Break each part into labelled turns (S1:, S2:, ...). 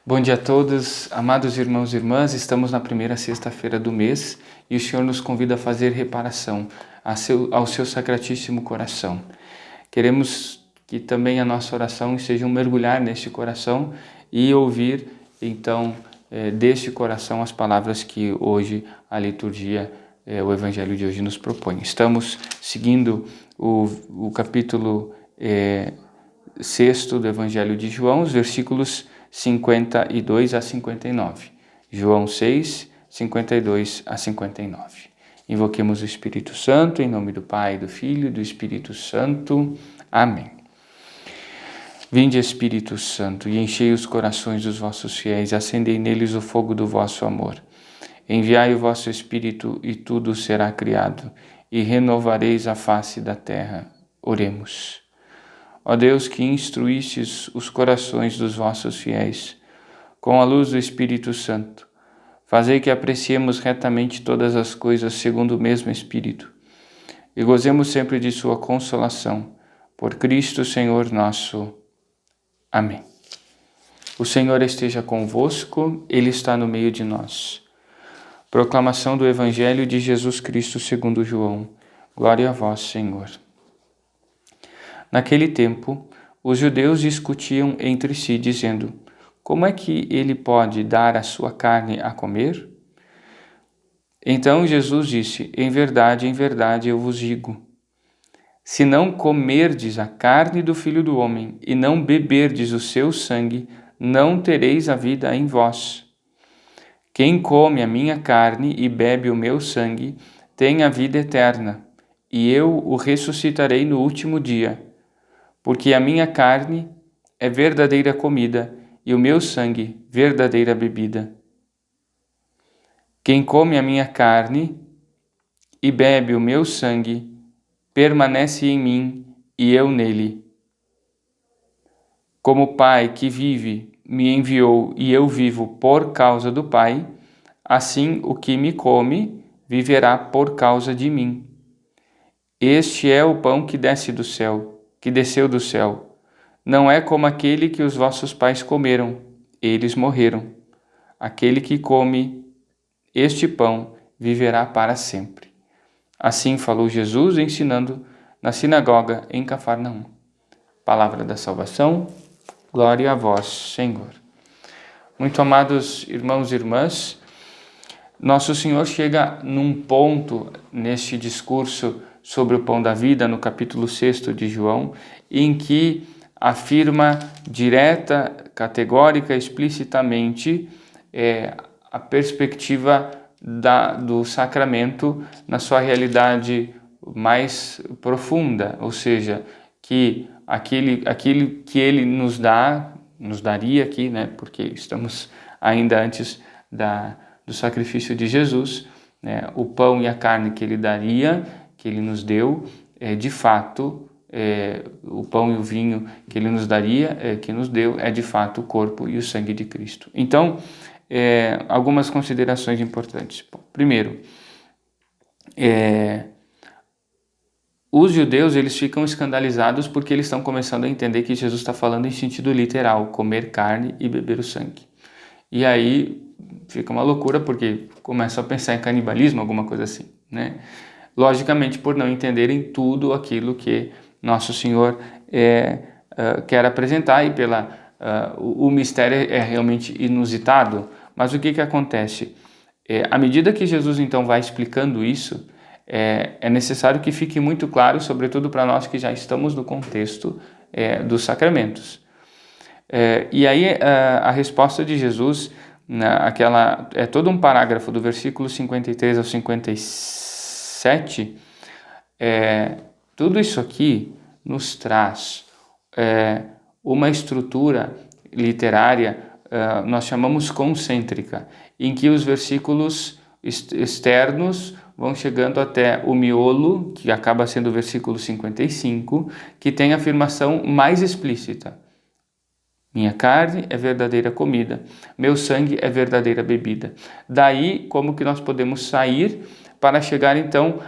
S1: Bom dia a todos, amados irmãos e irmãs. Estamos na primeira sexta-feira do mês e o Senhor nos convida a fazer reparação ao seu sacratíssimo coração. Queremos que também a nossa oração seja um mergulhar neste coração e ouvir, então, deste coração as palavras que hoje a liturgia, o Evangelho de hoje nos propõe. Estamos seguindo o capítulo 6 do Evangelho de João, os versículos 52 a 59. João 6, 52 a 59. Invoquemos o Espírito Santo, em nome do Pai, do Filho e do Espírito Santo. Amém. Vinde, Espírito Santo, e enchei os corações dos vossos fiéis, acendei neles o fogo do vosso amor. Enviai o vosso Espírito, e tudo será criado, e renovareis a face da terra. Oremos. Ó Deus, que instruístes os corações dos vossos fiéis, com a luz do Espírito Santo, fazei que apreciemos retamente todas as coisas segundo o mesmo Espírito, e gozemos sempre de sua consolação, por Cristo Senhor nosso. Amém. O Senhor esteja convosco, Ele está no meio de nós. Proclamação do Evangelho de Jesus Cristo segundo João. Glória a vós, Senhor. Naquele tempo, os judeus discutiam entre si, dizendo: como é que ele pode dar a sua carne a comer? Então Jesus disse: em verdade, eu vos digo, se não comerdes a carne do Filho do Homem e não beberdes o seu sangue, não tereis a vida em vós. Quem come a minha carne e bebe o meu sangue tem a vida eterna, e eu o ressuscitarei no último dia. Porque a minha carne é verdadeira comida e o meu sangue verdadeira bebida. Quem come a minha carne e bebe o meu sangue permanece em mim e eu nele. Como o Pai que vive me enviou e eu vivo por causa do Pai, assim o que me come viverá por causa de mim. Este é o pão que desceu do céu. Não é como aquele que os vossos pais comeram, eles morreram. Aquele que come este pão viverá para sempre. Assim falou Jesus, ensinando na sinagoga em Cafarnaum. Palavra da salvação, glória a vós, Senhor. Muito amados irmãos e irmãs, Nosso Senhor chega num ponto neste discurso sobre o pão da vida, no capítulo 6 de João, em que afirma direta, categórica, explicitamente a perspectiva do sacramento na sua realidade mais profunda, ou seja, que aquele que ele nos daria aqui, né, porque estamos ainda antes do sacrifício de Jesus, né, o pão e a carne que ele daria, que ele nos deu, de fato, o pão e o vinho que ele nos daria, que nos deu, é de fato o corpo e o sangue de Cristo. Então, algumas considerações importantes. Primeiro, os judeus eles ficam escandalizados porque eles estão começando a entender que Jesus está falando em sentido literal, comer carne e beber o sangue. E aí fica uma loucura porque começam a pensar em canibalismo, alguma coisa assim, né? Logicamente, por não entenderem tudo aquilo que Nosso Senhor quer apresentar e o mistério é realmente inusitado. Mas o que acontece? À medida que Jesus então vai explicando isso, é necessário que fique muito claro, sobretudo para nós que já estamos no contexto dos sacramentos. E aí a resposta de Jesus, é todo um parágrafo do versículo 53 ao 57, tudo isso aqui nos traz uma estrutura literária, nós chamamos concêntrica, em que os versículos externos vão chegando até o miolo, que acaba sendo o versículo 55, que tem a afirmação mais explícita. Minha carne é verdadeira comida, meu sangue é verdadeira bebida. Daí, como que nós podemos sair para chegar então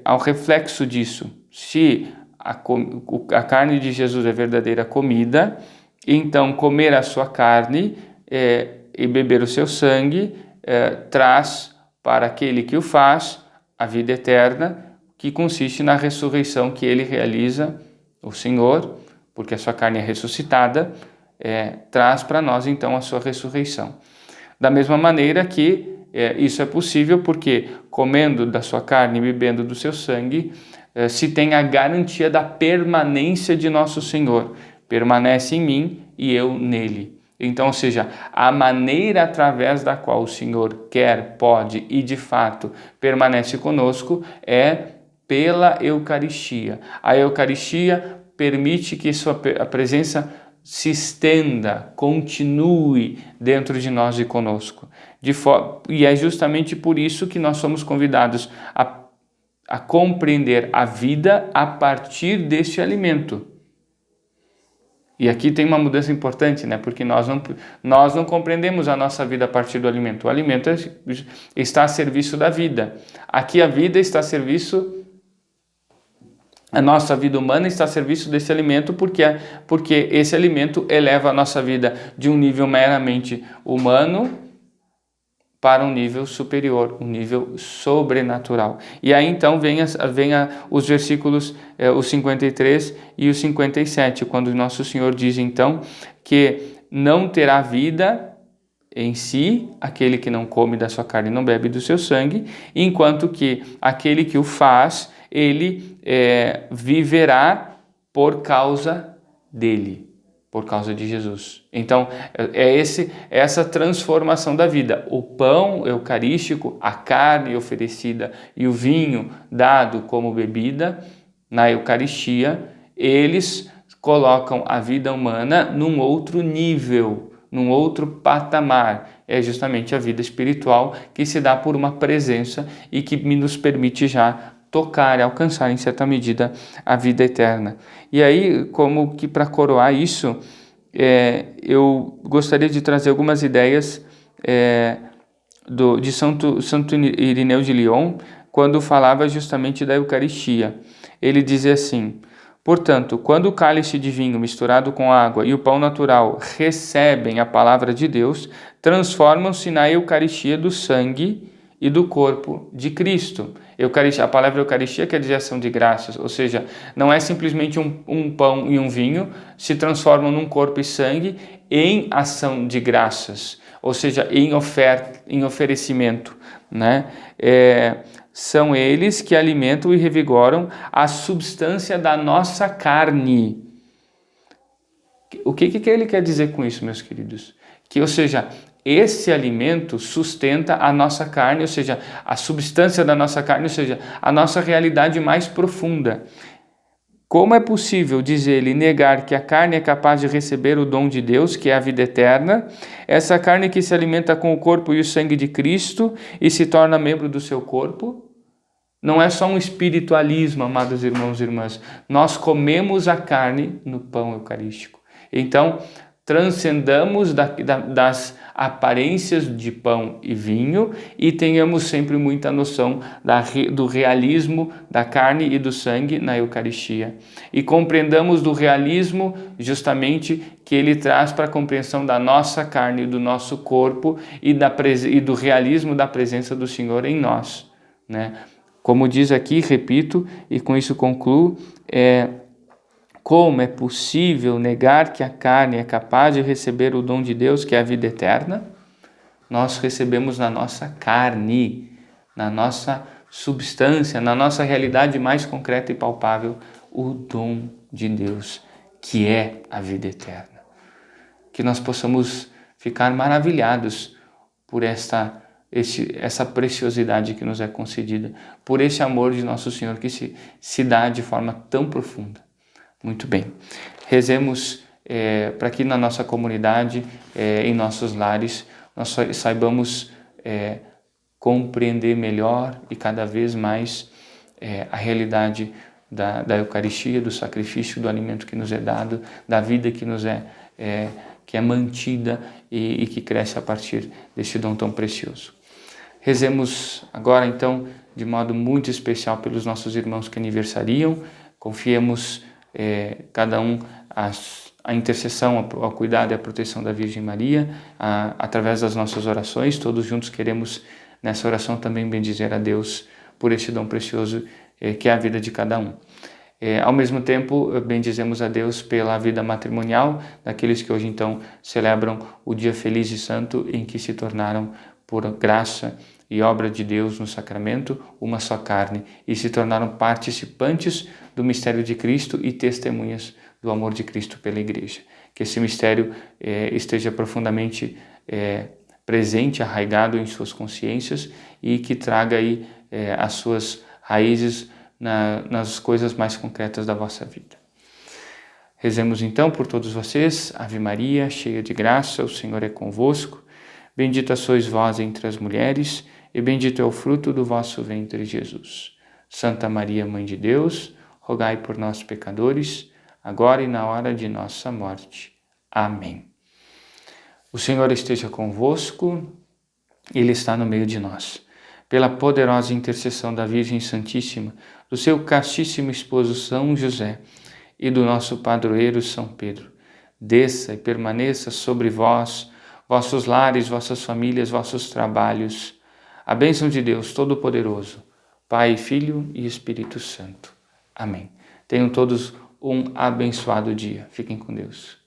S1: ao reflexo disso? Se a carne de Jesus é verdadeira comida, Então, comer a sua carne e beber o seu sangue traz para aquele que o faz a vida eterna, que consiste na ressurreição que ele realiza, o Senhor, porque a sua carne é ressuscitada, traz para nós então a sua ressurreição. Da mesma maneira que isso é possível porque comendo da sua carne e bebendo do seu sangue, se tem a garantia da permanência de nosso Senhor. Permanece em mim e eu nele. Então, ou seja, a maneira através da qual o Senhor quer, pode e de fato permanece conosco é pela Eucaristia. A Eucaristia permite que a presença se estenda, continue dentro de nós e conosco. E é justamente por isso que nós somos convidados a compreender a vida a partir deste alimento. E aqui tem uma mudança importante, né? Porque nós não compreendemos a nossa vida a partir do alimento. O alimento está a serviço da vida. Aqui a vida está a serviço, a nossa vida humana está a serviço desse alimento, porque esse alimento eleva a nossa vida de um nível meramente humano para um nível superior, um nível sobrenatural. E aí então vem os versículos, os 53 e os 57, quando Nosso Senhor diz então que não terá vida em si aquele que não come da sua carne e não bebe do seu sangue, enquanto que aquele que o faz, ele viverá por causa dele. Por causa de Jesus. Então, essa transformação da vida. O pão eucarístico, a carne oferecida e o vinho dado como bebida na Eucaristia, eles colocam a vida humana num outro nível, num outro patamar. É justamente a vida espiritual que se dá por uma presença e que nos permite já tocar e alcançar em certa medida a vida eterna. E aí, como que para coroar isso, eu gostaria de trazer algumas ideias de Santo Irineu de Lyon, quando falava justamente da Eucaristia. Ele dizia assim: portanto, quando o cálice de vinho misturado com água e o pão natural recebem a palavra de Deus, transformam-se na Eucaristia do sangue e do corpo de Cristo. A palavra Eucaristia quer dizer ação de graças, ou seja, não é simplesmente um pão e um vinho, se transformam num corpo e sangue em ação de graças, ou seja, em oferecimento, né? São eles que alimentam e revigoram a substância da nossa carne. O que ele quer dizer com isso, meus queridos? Que, ou seja, esse alimento sustenta a nossa carne, ou seja, a substância da nossa carne, ou seja, a nossa realidade mais profunda. Como é possível, diz ele, negar que a carne é capaz de receber o dom de Deus, que é a vida eterna? Essa carne que se alimenta com o corpo e o sangue de Cristo e se torna membro do seu corpo? Não é só um espiritualismo, amados irmãos e irmãs. Nós comemos a carne no pão eucarístico. Então, transcendamos das aparências de pão e vinho e tenhamos sempre muita noção do realismo da carne e do sangue na Eucaristia. E compreendamos do realismo justamente que ele traz para a compreensão da nossa carne e do nosso corpo e do realismo da presença do Senhor em nós, né? Como diz aqui, repito, e com isso concluo, como é possível negar que a carne é capaz de receber o dom de Deus, que é a vida eterna? Nós recebemos na nossa carne, na nossa substância, na nossa realidade mais concreta e palpável, o dom de Deus, que é a vida eterna. Que nós possamos ficar maravilhados por essa preciosidade que nos é concedida, por esse amor de nosso Senhor que se dá de forma tão profunda. Muito bem, rezemos para que na nossa comunidade, em nossos lares, nós saibamos compreender melhor e cada vez mais a realidade da Eucaristia, do sacrifício, do alimento que nos é dado, da vida que nos que é mantida e que cresce a partir deste dom tão precioso. Rezemos agora então de modo muito especial pelos nossos irmãos que aniversariam, confiemos cada um a intercessão, ao cuidado e a proteção da Virgem Maria, através das nossas orações. Todos juntos queremos, nessa oração, também bendizer a Deus por este dom precioso que é a vida de cada um. Ao mesmo tempo, bendizemos a Deus pela vida matrimonial daqueles que hoje então celebram o dia feliz e santo em que se tornaram, por graça e obra de Deus no sacramento, uma só carne e se tornaram participantes do mistério de Cristo e testemunhas do amor de Cristo pela Igreja. Que esse mistério esteja profundamente presente, arraigado em suas consciências e que traga aí as suas raízes nas coisas mais concretas da vossa vida. Rezemos então por todos vocês. Ave Maria, cheia de graça, o Senhor é convosco. Bendita sois vós entre as mulheres, e bendito é o fruto do vosso ventre, Jesus. Santa Maria, Mãe de Deus, rogai por nós, pecadores, agora e na hora de nossa morte. Amém. O Senhor esteja convosco, Ele está no meio de nós. Pela poderosa intercessão da Virgem Santíssima, do seu castíssimo esposo São José e do nosso padroeiro São Pedro, desça e permaneça sobre vós, vossos lares, vossas famílias, vossos trabalhos, a bênção de Deus Todo-Poderoso, Pai, Filho e Espírito Santo. Amém. Tenham todos um abençoado dia. Fiquem com Deus.